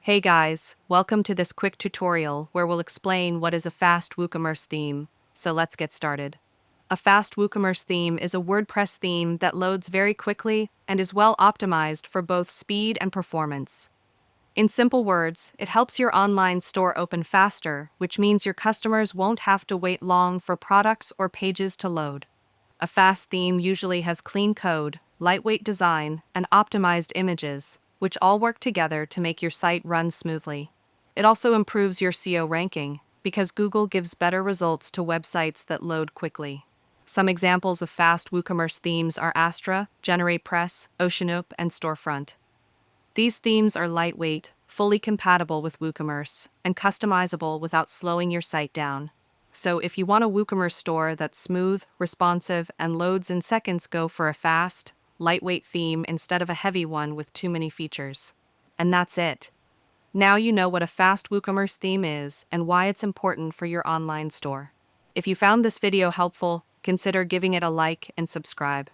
Hey guys, welcome to this quick tutorial where we'll explain what is a fast Woocommerce theme. So let's get started. A fast Woocommerce theme is a WordPress theme that loads very quickly and is well optimized for both speed and performance. In simple words, it helps your online store open faster, which means your customers won't have to wait long for products or pages to load. A fast theme usually has clean code, lightweight design, and optimized images, which all work together to make your site run smoothly. It also improves your SEO ranking, because Google gives better results to websites that load quickly. Some examples of fast WooCommerce themes are Astra, GeneratePress, OceanOop, and Storefront. These themes are lightweight, fully compatible with WooCommerce, and customizable without slowing your site down. So if you want a WooCommerce store that's smooth, responsive, and loads in seconds, go for a fast, lightweight theme instead of a heavy one with too many features. And that's it. Now you know what a fast WooCommerce theme is and why it's important for your online store. If you found this video helpful, consider giving it a like and subscribe.